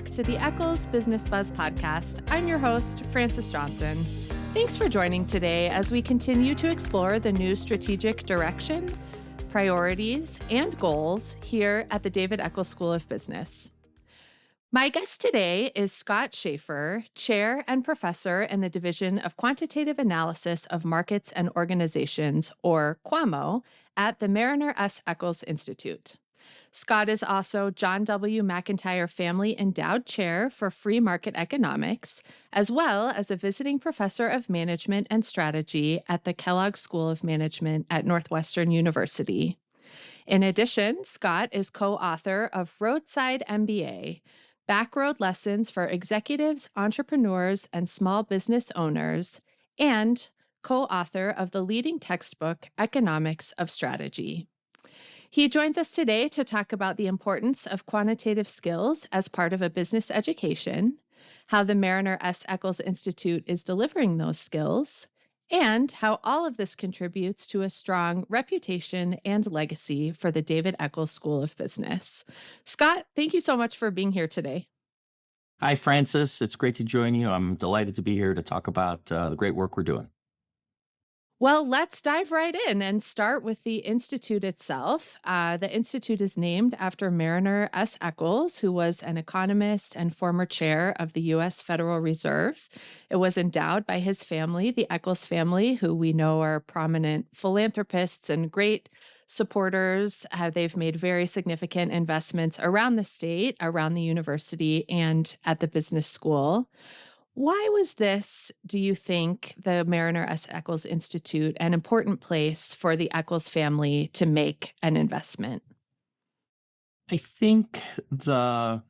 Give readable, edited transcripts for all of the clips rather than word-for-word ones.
back to the Eccles Business Buzz podcast. I'm your host, Frances Johnson. Thanks for joining today as we continue to explore the new strategic direction, priorities, and goals here at the David Eccles School of Business. My guest today is Scott Schaefer, Chair and Professor in the Division of Quantitative Analysis of Markets and Organizations, or QAMO, at the Marriner Eccles Institute. Scott is also John W. McIntyre Family Endowed Chair for Free Market Economics, as well as a visiting professor of management and strategy at the Kellogg School of Management at Northwestern University. In addition, Scott is co-author of Roadside MBA, Backroad Lessons for Executives, Entrepreneurs, and Small Business Owners, and co-author of the leading textbook, Economics of Strategy. He joins us today to talk about the importance of quantitative skills as part of a business education, how the Marriner Eccles Institute is delivering those skills, and how all of this contributes to a strong reputation and legacy for the David Eccles School of Business. Scott, thank you so much for being here today. Hi, Frances. It's great to join you. I'm delighted to be here to talk about the great work we're doing. Well, let's dive right in and start with the Institute itself. The Institute is named after Marriner S. Eccles, who was an economist and former chair of the U.S. Federal Reserve. It was endowed by his family, the Eccles family, who we know are prominent philanthropists and great supporters. They've made very significant investments around the state, around the university, and at the business school. Why was this, do you think, the Marriner Eccles Institute an important place for the Eccles family to make an investment? I think the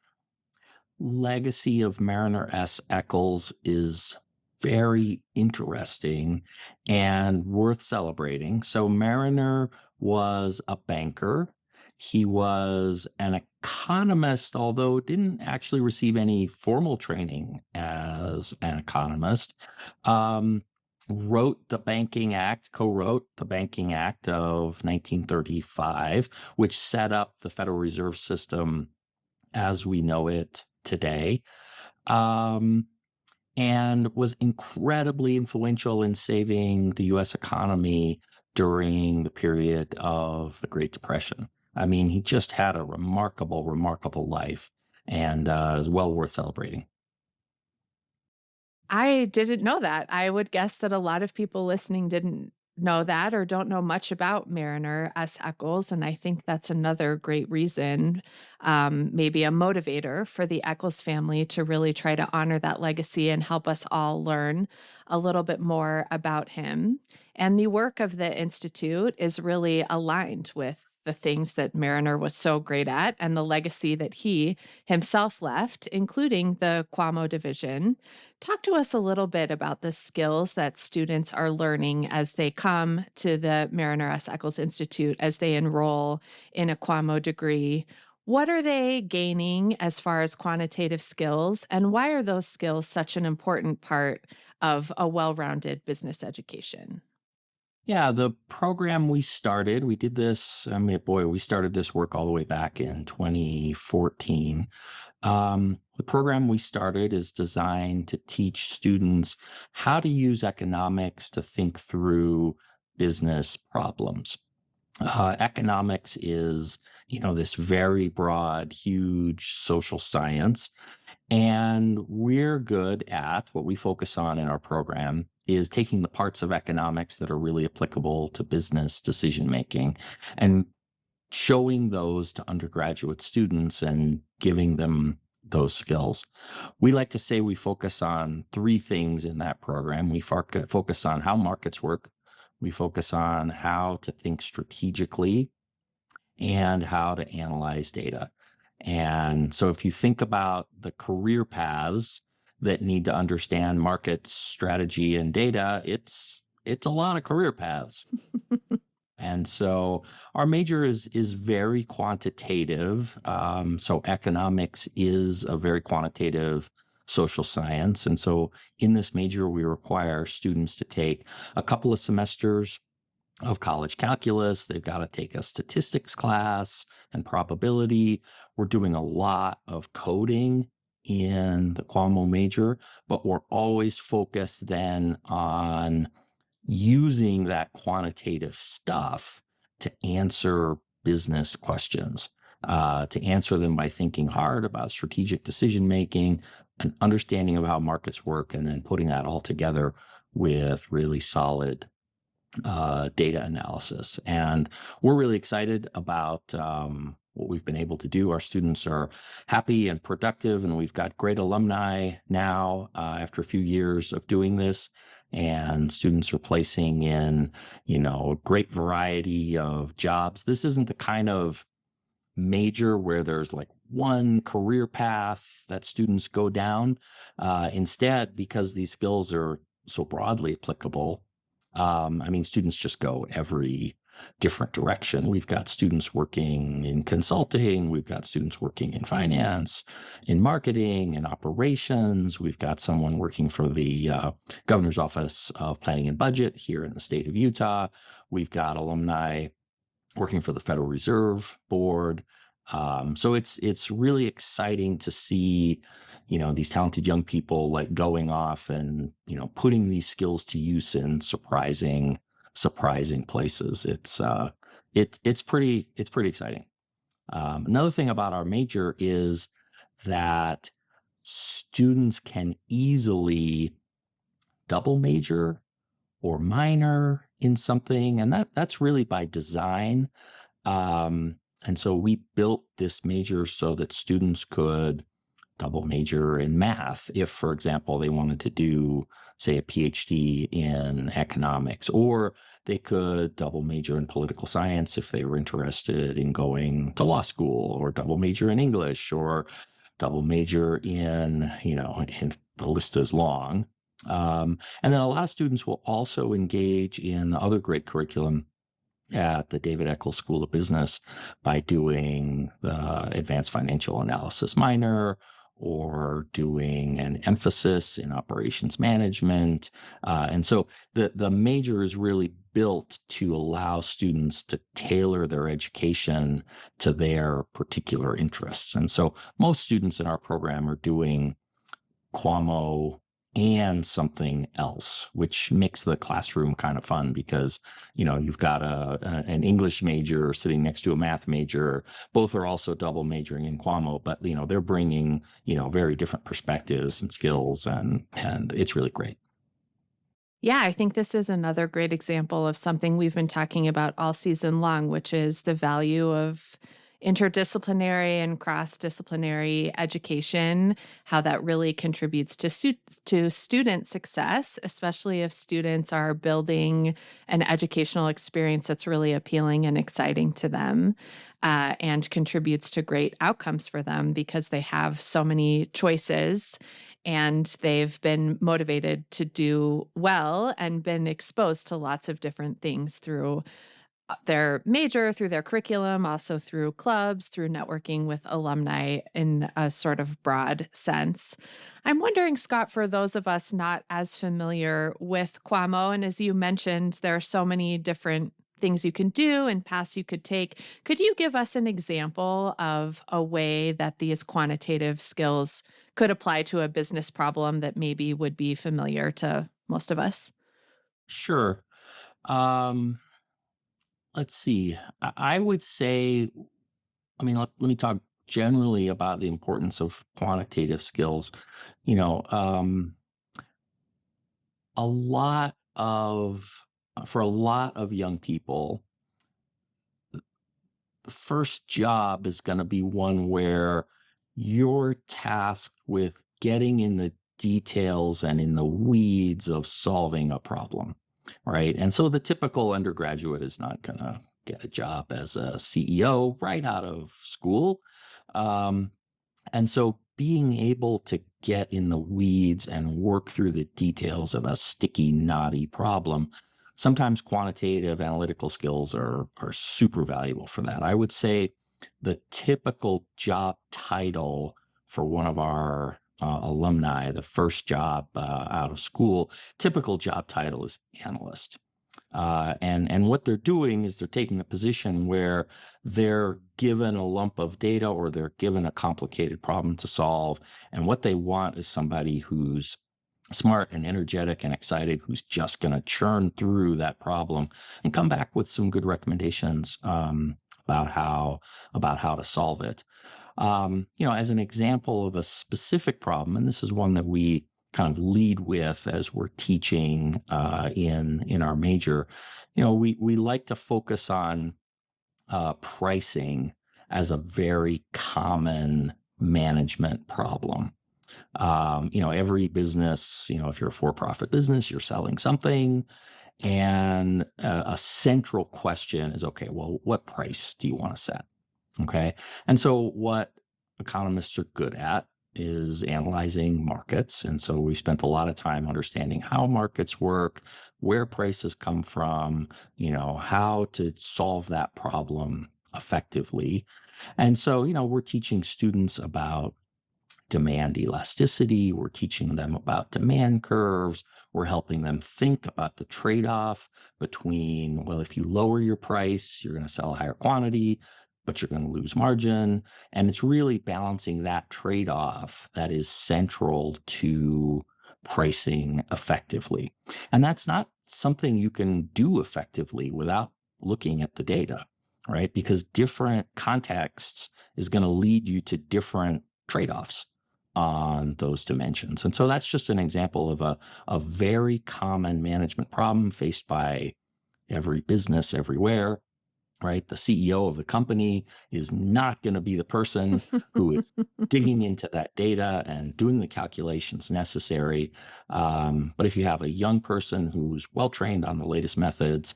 legacy of Marriner S. Eccles is very interesting and worth celebrating. So Marriner was a banker. He was an economist, although didn't actually receive any formal training as an economist. Co-wrote the Banking Act of 1935, which set up the Federal Reserve System as we know it today, and was incredibly influential in saving the U.S. economy during the period of the Great Depression. I mean, he just had a remarkable life, and is well worth celebrating. I didn't know that. I would guess that a lot of people listening didn't know that or don't know much about Marriner S. Eccles, and I think that's another great reason, maybe a motivator for the Eccles family to really try to honor that legacy and help us all learn a little bit more about him. And the work of the Institute is really aligned with the things that Marriner was so great at and the legacy that he himself left, including the QAMO division. Talk to us a little bit about the skills that students are learning as they come to the Marriner Eccles Institute, as they enroll in a QAMO degree. What are they gaining as far as quantitative skills, and why are those skills such an important part of a well-rounded business education? Yeah, the program we started, we did this, we started this work all the way back in 2014. The program we started is designed to teach students how to use economics to think through business problems. Economics is, this very broad, huge social science. And we're good at what we focus on in our program is taking the parts of economics that are really applicable to business decision making and showing those to undergraduate students and giving them those skills. We like to say we focus on three things in that program. We focus on how markets work. We focus on how to think strategically and how to analyze data. And so if you think about the career paths that need to understand market strategy and data, it's a lot of career paths. And so our major is very quantitative. So economics is a very quantitative social science. And so in this major, we require students to take a couple of semesters of college calculus. They've got to take a statistics class and probability. We're doing a lot of coding in the QAMO major, but we're always focused then on using that quantitative stuff to answer business questions, to answer them by thinking hard about strategic decision making, an understanding of how markets work, and then putting that all together with really solid data analysis. And we're really excited about what we've been able to do. Our students are happy and productive, and we've got great alumni now after a few years of doing this. And students are placing in, a great variety of jobs. This isn't the kind of major where there's like one career path that students go down. Instead, because these skills are so broadly applicable, students just go every different direction. We've got students working in consulting, we've got students working in finance, in marketing, in operations. We've got someone working for the Governor's Office of Planning and Budget here in the state of Utah. We've got alumni working for the Federal Reserve Board. So it's really exciting to see, these talented young people like going off and, putting these skills to use in surprising places. It's pretty exciting. Another thing about our major is that students can easily double major or minor in something, and that's really by design. And so we built this major so that students could double major in math if, for example, they wanted to do, say, a PhD in economics, or they could double major in political science if they were interested in going to law school, or double major in English, or double major in, and the list is long. And then a lot of students will also engage in the other great curriculum at the David Eccles School of Business by doing the advanced financial analysis minor, or doing an emphasis in operations management. And so the major is really built to allow students to tailor their education to their particular interests. And so most students in our program are doing QAMO and something else, which makes the classroom kind of fun because, you've got an English major sitting next to a math major. Both are also double majoring in QAMO, but, they're bringing, very different perspectives and skills, and it's really great. Yeah, I think this is another great example of something we've been talking about all season long, which is the value of interdisciplinary and cross-disciplinary education, how that really contributes to student success, especially if students are building an educational experience that's really appealing and exciting to them, and contributes to great outcomes for them because they have so many choices and they've been motivated to do well and been exposed to lots of different things through their major, through their curriculum, also through clubs, through networking with alumni in a sort of broad sense. I'm wondering, Scott, for those of us not as familiar with QAMO, and as you mentioned, there are so many different things you can do and paths you could take. Could you give us an example of a way that these quantitative skills could apply to a business problem that maybe would be familiar to most of us? Sure. Um, let's see. I would say, let me talk generally about the importance of quantitative skills. You know, um, a lot of for a lot of young people, the first job is going to be one where you're tasked with getting in the details and in the weeds of solving a problem, right? And so the typical undergraduate is not going to get a job as a CEO right out of school. Um, and so being able to get in the weeds and work through the details of a sticky, knotty problem, sometimes quantitative analytical skills are super valuable for that. I would say the typical job title for one of our alumni, the first job out of school, typical job title is analyst. And what they're doing is they're taking a position where they're given a lump of data or they're given a complicated problem to solve. And what they want is somebody who's smart and energetic and excited, who's just going to churn through that problem and come back with some good recommendations about how to solve it. As an example of a specific problem, and this is one that we kind of lead with as we're teaching in our major, we like to focus on pricing as a very common management problem. Every business, if you're a for-profit business, you're selling something, and a central question is, okay, well, what price do you want to set? Okay. And so what economists are good at is analyzing markets. And so we spent a lot of time understanding how markets work, where prices come from, how to solve that problem effectively. And so, we're teaching students about demand elasticity. We're teaching them about demand curves. We're helping them think about the trade-off between, well, if you lower your price, you're going to sell a higher quantity, but you're going to lose margin. And it's really balancing that trade-off that is central to pricing effectively. And that's not something you can do effectively without looking at the data, right? Because different contexts is going to lead you to different trade-offs on those dimensions. And so that's just an example of a very common management problem faced by every business everywhere, right? The CEO of the company is not going to be the person who is digging into that data and doing the calculations necessary. But if you have a young person who's well-trained on the latest methods,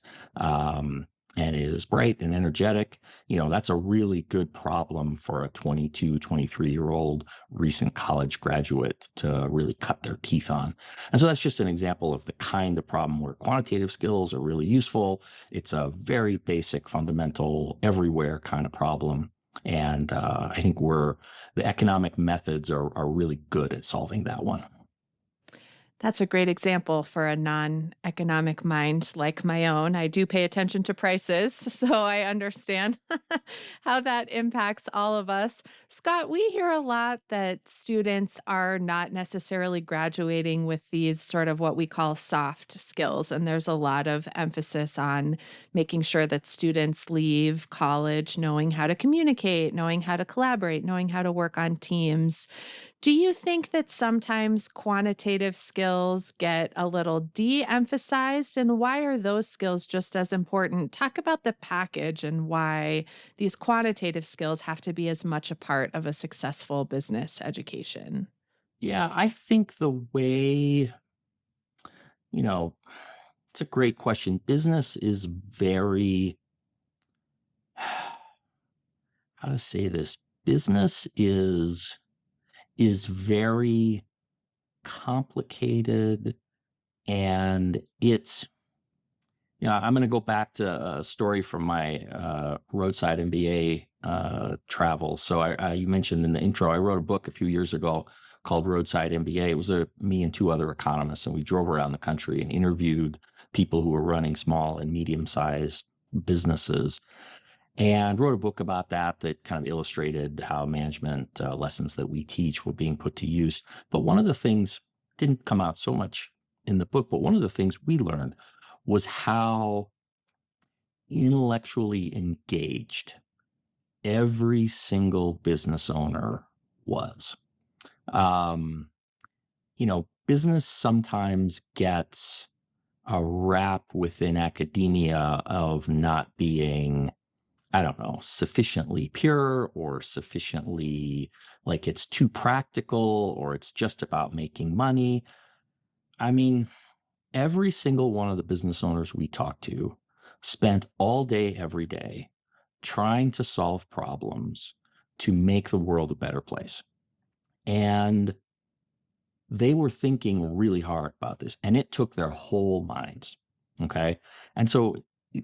and is bright and energetic, that's a really good problem for a 22, 23-year-old recent college graduate to really cut their teeth on. And so that's just an example of the kind of problem where quantitative skills are really useful. It's a very basic, fundamental, everywhere kind of problem. And I think the economic methods are really good at solving that one. That's a great example for a non-economic mind like my own. I do pay attention to prices, so I understand how that impacts all of us. Scott, we hear a lot that students are not necessarily graduating with these sort of what we call soft skills, and there's a lot of emphasis on making sure that students leave college knowing how to communicate, knowing how to collaborate, knowing how to work on teams. Do you think that sometimes quantitative skills get a little de-emphasized, and why are those skills just as important? Talk about the package and why these quantitative skills have to be as much a part of a successful business education. Yeah, I think the way, you know, it's a great question. Business is very, how to say this? Business is very complicated, and I'm going to go back to a story from my roadside MBA travel. So you mentioned in the intro, I wrote a book a few years ago called Roadside MBA. It was me and two other economists, and we drove around the country and interviewed people who were running small and medium-sized businesses, and wrote a book about that kind of illustrated how management lessons that we teach were being put to use. But one of the things didn't come out so much in the book, but one of the things we learned was how intellectually engaged every single business owner was. Business sometimes gets a rap within academia of not being, I don't know, sufficiently pure or sufficiently like it's too practical or it's just about making money. I mean, every single one of the business owners we talked to spent all day, every day trying to solve problems to make the world a better place. And they were thinking really hard about this, and it took their whole minds. Okay. And so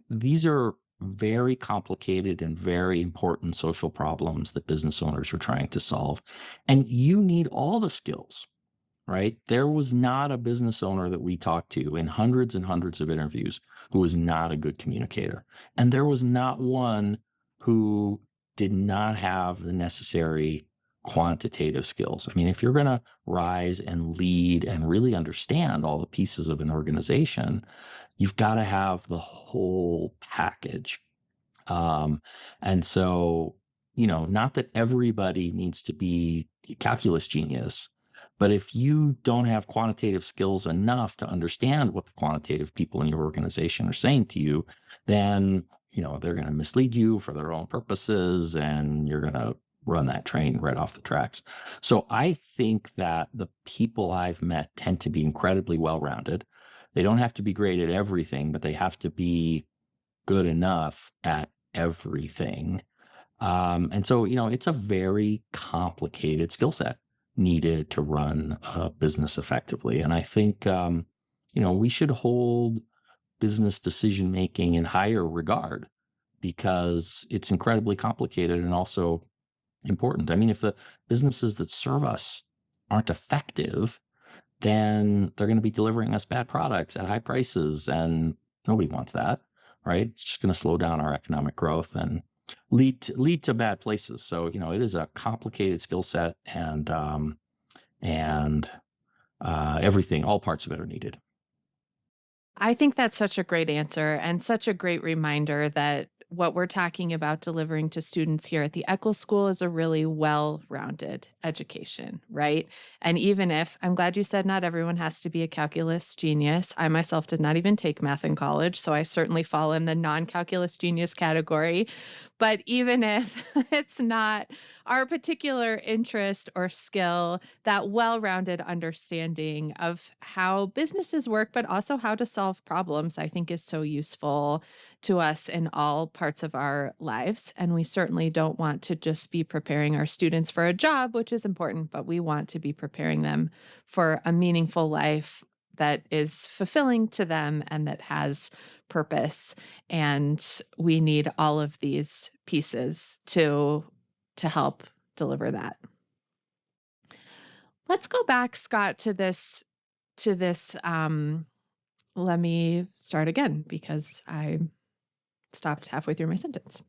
these are very complicated and very important social problems that business owners are trying to solve. And you need all the skills right? There was not a business owner that we talked to in hundreds and hundreds of interviews who was not a good communicator. And there was not one who did not have the necessary quantitative skills. I mean, if you're going to rise and lead and really understand all the pieces of an organization, you've got to have the whole package. Um, and so, not that everybody needs to be a calculus genius, but if you don't have quantitative skills enough to understand what the quantitative people in your organization are saying to you, then, they're going to mislead you for their own purposes, and you're going to run that train right off the tracks. So I think that the people I've met tend to be incredibly well-rounded. They don't have to be great at everything, but they have to be good enough at everything. And so, it's a very complicated skill set needed to run a business effectively. And I think, we should hold business decision making in higher regard because it's incredibly complicated and also important. I mean, if the businesses that serve us aren't effective, then they're going to be delivering us bad products at high prices, and nobody wants that, right? It's just going to slow down our economic growth and lead to bad places. So, it is a complicated skill set, and everything, all parts of it are needed. I think that's such a great answer and such a great reminder that what we're talking about delivering to students here at the Eccles School is a really well-rounded education, right? And even if, I'm glad you said not everyone has to be a calculus genius. I myself did not even take math in college, so I certainly fall in the non-calculus genius category. But even if it's not our particular interest or skill, that well-rounded understanding of how businesses work, but also how to solve problems, I think is so useful to us in all parts of our lives. And we certainly don't want to just be preparing our students for a job, which is important, but we want to be preparing them for a meaningful life that is fulfilling to them and that has purpose. And we need all of these pieces to help deliver that. Let's go back, Scott, to this. Let me start again because I stopped halfway through my sentence.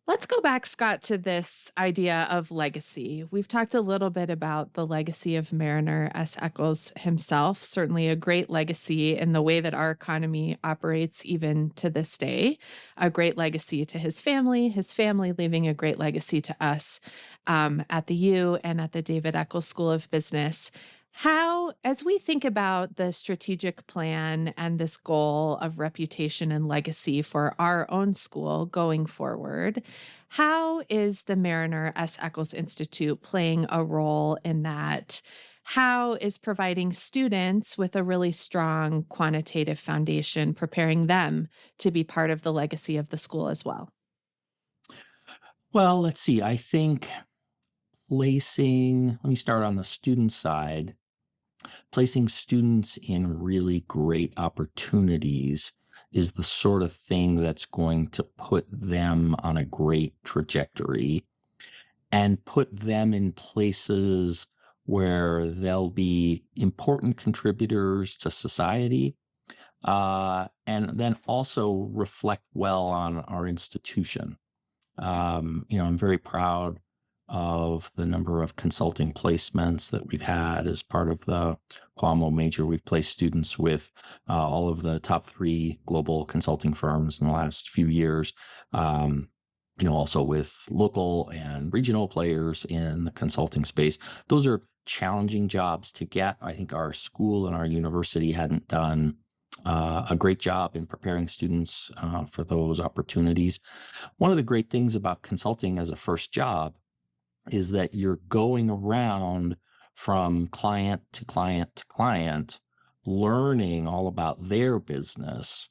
Let's go back, Scott, to this idea of legacy. We've talked a little bit about the legacy of Marriner S. Eccles himself, certainly a great legacy in the way that our economy operates even to this day, a great legacy to his family leaving a great legacy to us at the U and at the David Eccles School of Business. How, as we think about the strategic plan and this goal of reputation and legacy for our own school going forward, how is the Marriner S. Eccles Institute playing a role in that? How is providing students with a really strong quantitative foundation, preparing them to be part of the legacy of the school as well? Well, let's see. I think let me start on the student side. Placing students in really great opportunities is the sort of thing that's going to put them on a great trajectory and put them in places where they'll be important contributors to society, and then also reflect well on our institution. I'm very proud of the number of consulting placements that we've had as part of the QAMO major. We've placed students with all of the top 3 global consulting firms in the last few years. Also with local and regional players in the consulting space. Those are challenging jobs to get. I think our school and our university hadn't done a great job in preparing students for those opportunities. One of the great things about consulting as a first job is that you're going around from client to client to client, learning all about their business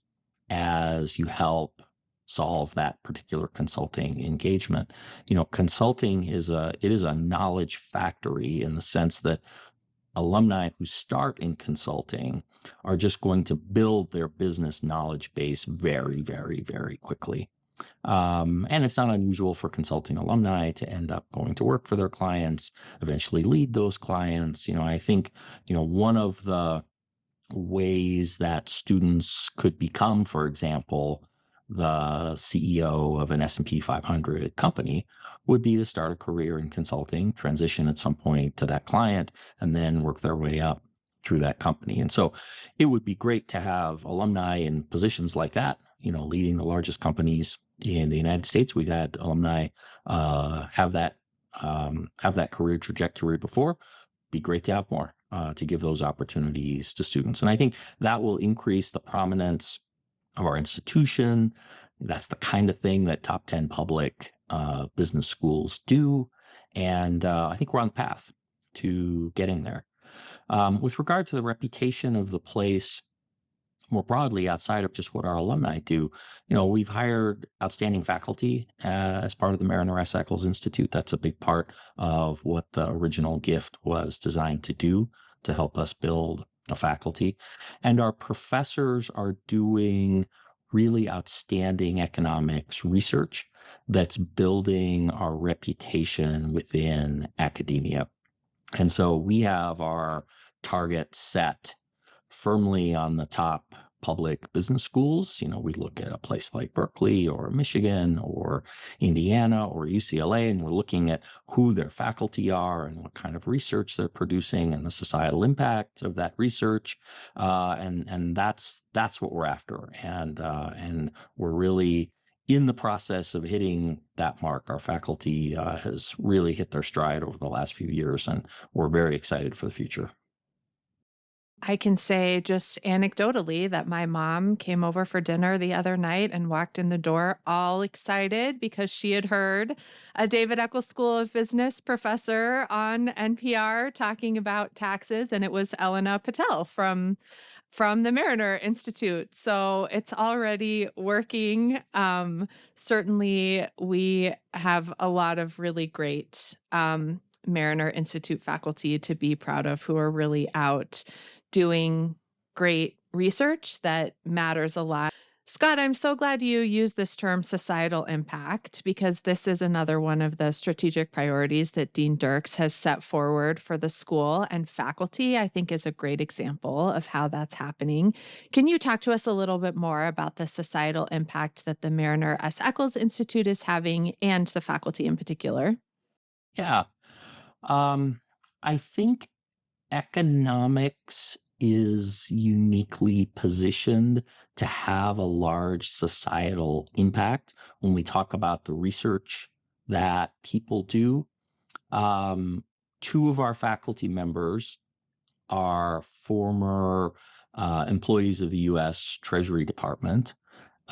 as you help solve that particular consulting engagement. Consulting is a knowledge factory in the sense that alumni who start in consulting are just going to build their business knowledge base very, very, very quickly. And it's not unusual for consulting alumni to end up going to work for their clients, eventually lead those clients. I think, one of the ways that students could become, for example, the CEO of an S&P 500 company would be to start a career in consulting, transition at some point to that client, and then work their way up through that company. And so it would be great to have alumni in positions like that, leading the largest companies in the United States. We've had alumni have that career trajectory before. Be great to have more to give those opportunities to students. And I think that will increase the prominence of our institution. That's the kind of thing that top 10 public business schools do. And I think we're on the path to getting there. With regard to the reputation of the place, more broadly, outside of just what our alumni do, we've hired outstanding faculty as part of the Marriner Eccles Institute. That's a big part of what the original gift was designed to do, to help us build a faculty. And our professors are doing really outstanding economics research that's building our reputation within academia. And so we have our target set firmly on the top public business schools. We look at a place like Berkeley or Michigan or Indiana or UCLA, and we're looking at who their faculty are and what kind of research they're producing and the societal impact of that research. And that's what we're after. And we're really in the process of hitting that mark. Our faculty has really hit their stride over the last few years, and we're very excited for the future. I can say just anecdotally that my mom came over for dinner the other night and walked in the door all excited because she had heard a David Eccles School of Business professor on NPR talking about taxes, and it was Elena Patel from the Marriner Institute. So it's already working. Certainly, we have a lot of really great Marriner Institute faculty to be proud of who are really out doing great research that matters a lot. Scott, I'm so glad you used this term societal impact, because this is another one of the strategic priorities that Dean Dirks has set forward for the school, and faculty, I think, is a great example of how that's happening. Can you talk to us a little bit more about the societal impact that the Marriner S. Eccles Institute is having, and the faculty in particular? Yeah. I think economics is uniquely positioned to have a large societal impact when we talk about the research that people do. Um, Two of our faculty members are former employees of the U.S. Treasury Department,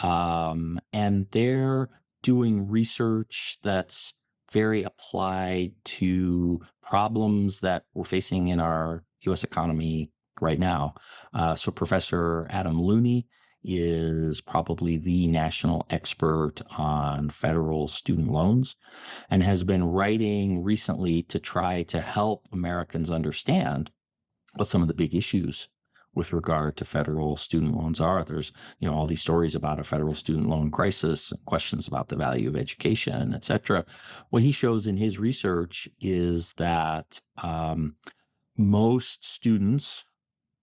and they're doing research that's very applied to problems that we're facing in our U.S. economy right now. So Professor Adam Looney is probably the national expert on federal student loans and has been writing recently to try to help Americans understand what some of the big issues with regard to federal student loans are. There's, all these stories about a federal student loan crisis, questions about the value of education, et cetera. What he shows in his research is that most students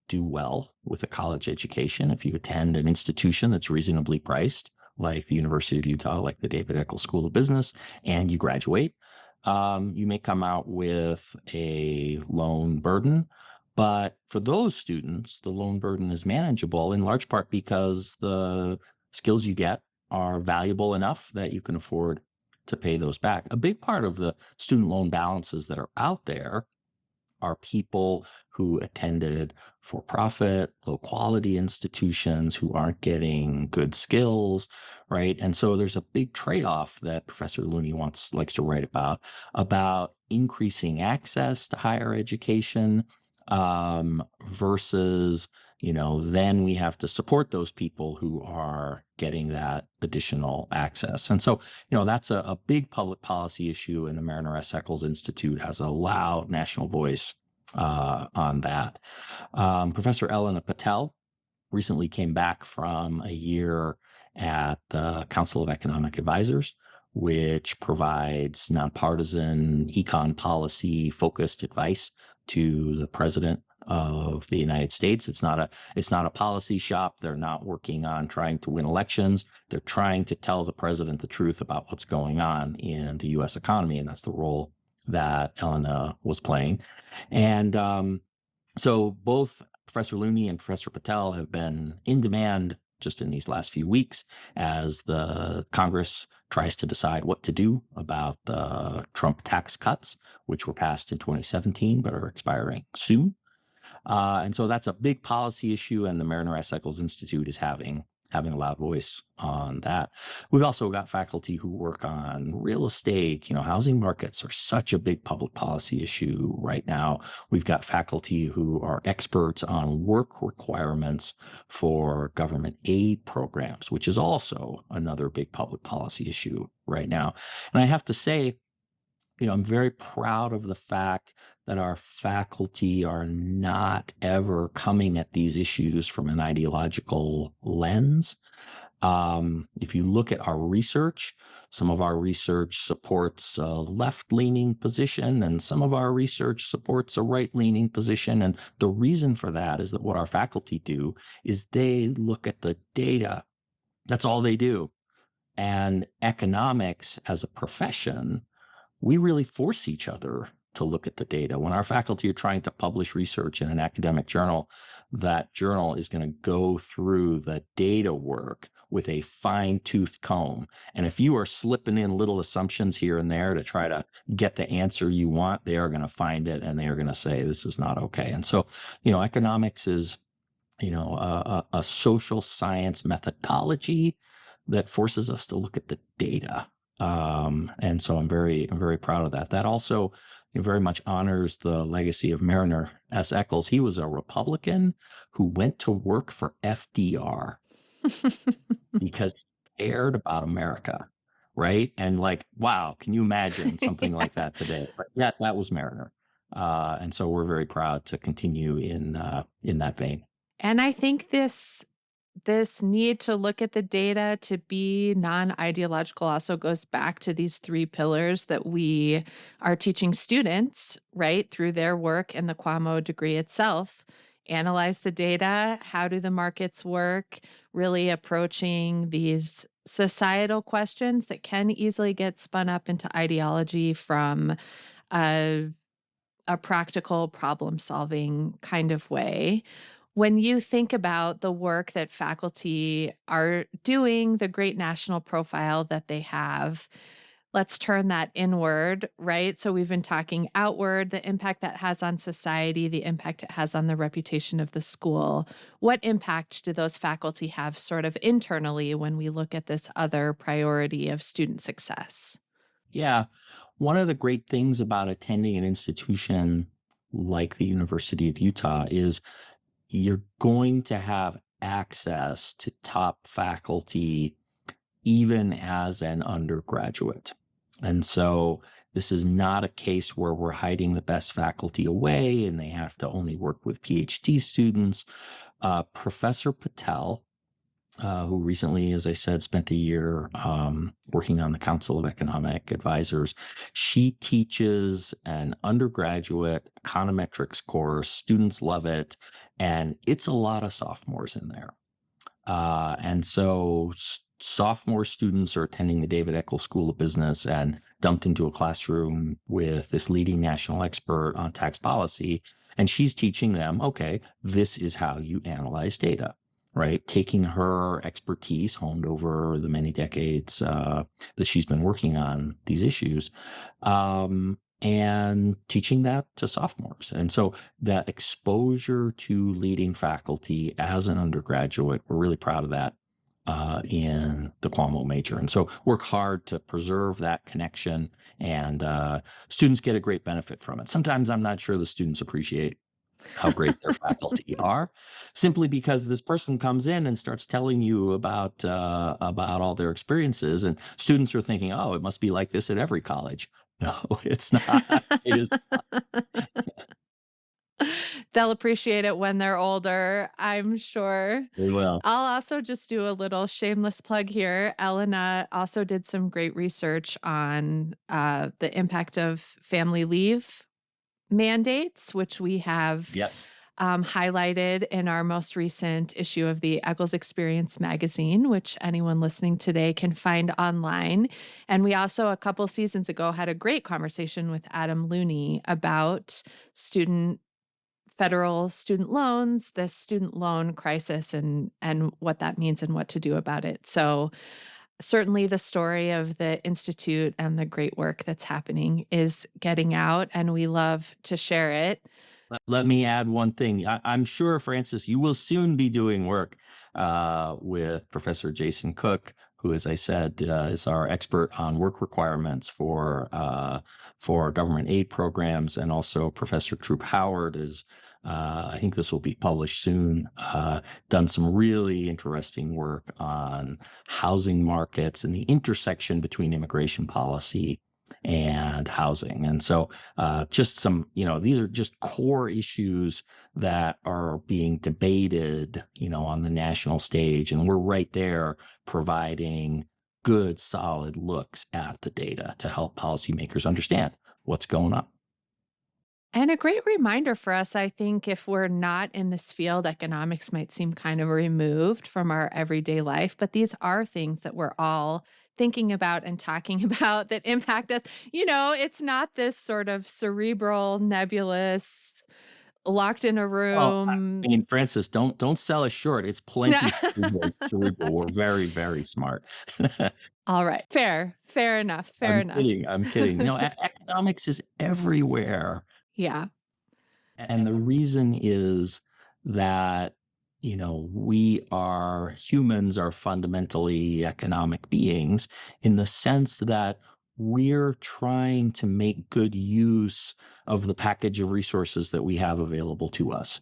do well with a college education if you attend an institution that's reasonably priced, like the University of Utah, like the David Eccles School of Business, and you graduate. You may come out with a loan burden, but for those students, the loan burden is manageable in large part because the skills you get are valuable enough that you can afford to pay those back. A big part of the student loan balances that are out there are people who attended for-profit, low-quality institutions who aren't getting good skills, right? And so there's a big trade-off that Professor Looney likes to write about increasing access to higher education versus, then we have to support those people who are getting that additional access. And so, that's a big public policy issue, and the Marriner S. Eccles Institute has a loud national voice on that. Professor Elena Patel recently came back from a year at the Council of Economic Advisors, which provides nonpartisan econ policy focused advice to the president of the United States. It's not a policy shop. They're not working on trying to win elections. They're trying to tell the president the truth about what's going on in the U.S. economy, and that's the role that Elena was playing. And so both Professor Looney and Professor Patel have been in demand just in these last few weeks as the Congress tries to decide what to do about the Trump tax cuts, which were passed in 2017 but are expiring soon. And so that's a big policy issue, and the Marriner Eccles Institute is having a loud voice on that. We've also got faculty who work on real estate. Housing markets are such a big public policy issue right now. We've got faculty who are experts on work requirements for government aid programs, which is also another big public policy issue right now. And I have to say, I'm very proud of the fact that our faculty are not ever coming at these issues from an ideological lens. If you look at our research, some of our research supports a left-leaning position, and some of our research supports a right-leaning position. And the reason for that is that what our faculty do is they look at the data. That's all they do. And economics as a profession, we really force each other to look at the data. When our faculty are trying to publish research in an academic journal, that journal is going to go through the data work with a fine-tooth comb. And if you are slipping in little assumptions here and there to try to get the answer you want, they are going to find it and they are going to say, this is not okay. And so, economics is a social science methodology that forces us to look at the data. And so I'm very proud of that. That also very much honors the legacy of Marriner S. Eccles. He was a Republican who went to work for FDR because he cared about America, right? And wow, can you imagine something like that today? But yeah, that was Marriner. And so we're very proud to continue in that vein. And I think this need to look at the data to be non-ideological also goes back to these three pillars that we are teaching students, right, through their work and the QAMO degree itself. Analyze the data. How do the markets work? Really approaching these societal questions that can easily get spun up into ideology from a practical problem-solving kind of way. When you think about the work that faculty are doing, the great national profile that they have, let's turn that inward, right? So we've been talking outward, the impact that has on society, the impact it has on the reputation of the school. What impact do those faculty have sort of internally when we look at this other priority of student success? Yeah. One of the great things about attending an institution like the University of Utah is you're going to have access to top faculty even as an undergraduate. And so this is not a case where we're hiding the best faculty away and they have to only work with PhD students. Professor Patel, who recently, as I said, spent a year working on the Council of Economic Advisors. She teaches an undergraduate econometrics course. Students love it. And it's a lot of sophomores in there. And so sophomore students are attending the David Eccles School of Business and dumped into a classroom with this leading national expert on tax policy. And she's teaching them, okay, this is how you analyze data. Right, taking her expertise honed over the many decades that she's been working on these issues, and teaching that to sophomores. And so that exposure to leading faculty as an undergraduate, we're really proud of that in the QAMO major. And so work hard to preserve that connection, and students get a great benefit from it. Sometimes I'm not sure the students appreciate how great their faculty are, simply because this person comes in and starts telling you about all their experiences, and students are thinking, "Oh, it must be like this at every college." No, it's not. It is. They'll appreciate it when they're older, I'm sure. They will. I'll also just do a little shameless plug here. Elena also did some great research on the impact of family leave mandates, which we have Yes. highlighted in our most recent issue of the Eccles Experience magazine, which anyone listening today can find online. And we also, a couple seasons ago, had a great conversation with Adam Looney about federal student loans, the student loan crisis, and what that means and what to do about it. So certainly the story of the institute and the great work that's happening is getting out, and we love to share it. Let me add one thing. I'm sure, Francis, you will soon be doing work with Professor Jason Cook, who, as I said, is our expert on work requirements for government aid programs, and also Professor Troop Howard is. I think this will be published soon. Done some really interesting work on housing markets and the intersection between immigration policy and housing. And so just some, these are just core issues that are being debated, on the national stage. And we're right there providing good, solid looks at the data to help policymakers understand what's going on. And a great reminder for us, I think, if we're not in this field, economics might seem kind of removed from our everyday life, but these are things that we're all thinking about and talking about that impact us. It's not this sort of cerebral, nebulous, locked in a Well, I room. mean, Francis, don't sell us short. It's plenty cerebral. We're very, very smart. All right. Fair enough. Fair I'm enough. kidding. I'm kidding. Economics is everywhere. Yeah. And the reason is that, humans are fundamentally economic beings in the sense that we're trying to make good use of the package of resources that we have available to us,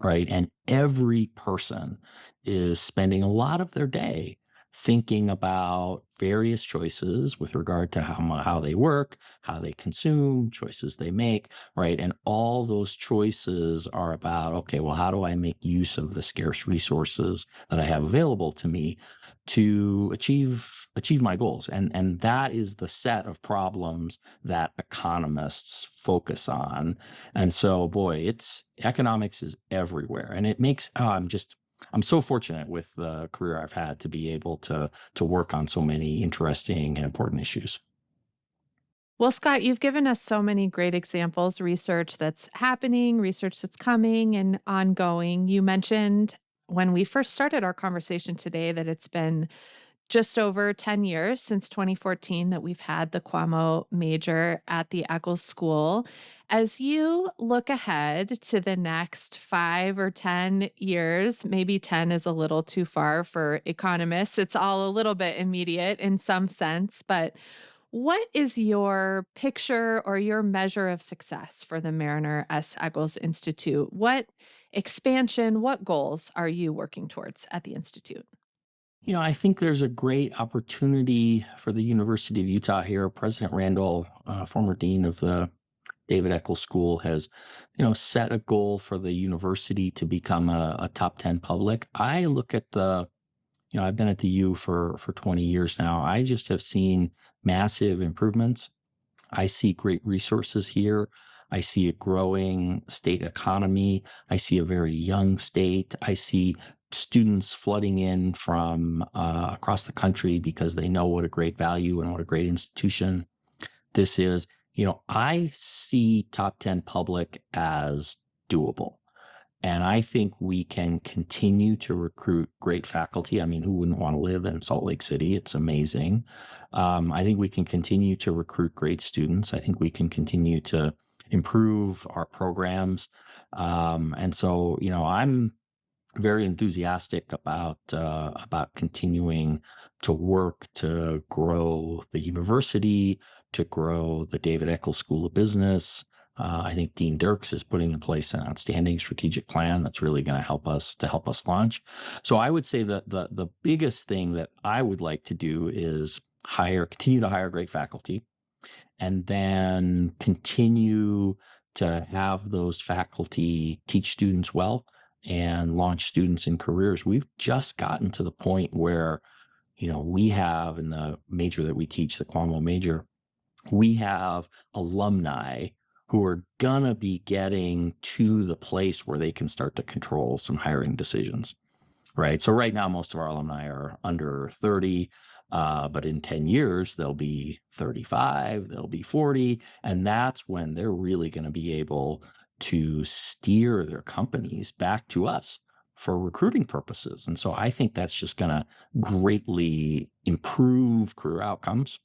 right? And every person is spending a lot of their day thinking about various choices with regard to how they work, how they consume, choices they make, right? And all those choices are about, okay, well, how do I make use of the scarce resources that I have available to me to achieve my goals? And that is the set of problems that economists focus on. And so, boy, economics is everywhere, and it makes I'm so fortunate with the career I've had to be able to work on so many interesting and important issues. Well, Scott, you've given us so many great examples, research that's happening, research that's coming and ongoing. You mentioned when we first started our conversation today that it's been just over 10 years since 2014 that we've had the QAMO major at the Eccles School. As you look ahead to the next 5 or 10 years, maybe 10 is a little too far for economists. It's all a little bit immediate in some sense, but what is your picture or your measure of success for the Marriner S. Eccles Institute? What expansion, what goals are you working towards at the Institute? I think there's a great opportunity for the University of Utah here. President Randall, former dean of the David Eccles School, has, set a goal for the university to become a top 10 public. I look at I've been at the U for 20 years now. I just have seen massive improvements. I see great resources here. I see a growing state economy. I see a very young state. I see students flooding in from across the country because they know what a great value and what a great institution this is. I see top 10 public as doable. And I think we can continue to recruit great faculty. I mean, who wouldn't want to live in Salt Lake City? It's amazing. I think we can continue to recruit great students. I think we can continue to improve our programs. And so, I'm very enthusiastic about continuing to work to grow the university, to grow the David Eccles School of Business. I think Dean Dirks is putting in place an outstanding strategic plan that's really going to help us launch. So I would say that the biggest thing that I would like to do is continue to hire great faculty, and then continue to have those faculty teach students well and launch students in careers. We've just gotten to the point where, we have in the major that we teach, the QAMO major, we have alumni who are gonna be getting to the place where they can start to control some hiring decisions, right? So right now, most of our alumni are under 30, but in 10 years, they'll be 35, they'll be 40, and that's when they're really gonna be able to steer their companies back to us for recruiting purposes. And so I think that's just gonna greatly improve career outcomes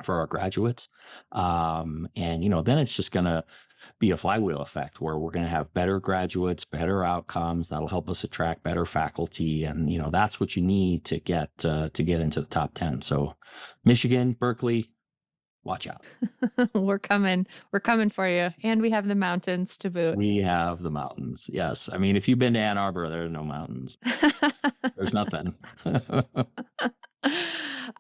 for our graduates. Then it's just going to be a flywheel effect where we're going to have better graduates, better outcomes. That'll help us attract better faculty. And, that's what you need to get into the top 10. So Michigan, Berkeley, watch out. We're coming for you. And we have the mountains to boot. We have the mountains. Yes. I mean, if you've been to Ann Arbor, there are no mountains. There's nothing.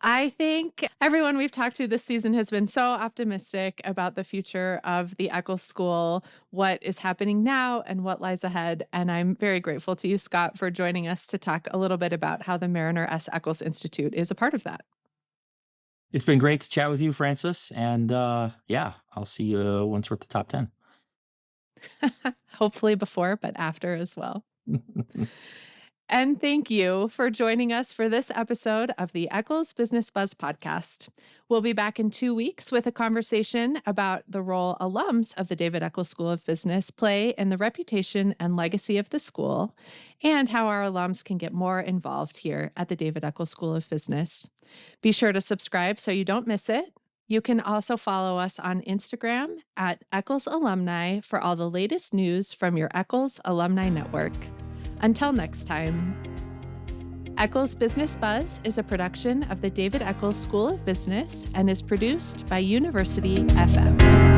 I think everyone we've talked to this season has been so optimistic about the future of the Eccles School, what is happening now and what lies ahead. And I'm very grateful to you, Scott, for joining us to talk a little bit about how the Marriner S. Eccles Institute is a part of that. It's been great to chat with you, Francis. And I'll see you once we're at the top 10. Hopefully before, but after as well. And thank you for joining us for this episode of the Eccles Business Buzz podcast. We'll be back in 2 weeks with a conversation about the role alums of the David Eccles School of Business play in the reputation and legacy of the school, and how our alums can get more involved here at the David Eccles School of Business. Be sure to subscribe so you don't miss it. You can also follow us on Instagram at Eccles Alumni for all the latest news from your Eccles Alumni Network. Until next time. Eccles Business Buzz is a production of the David Eccles School of Business and is produced by University FM.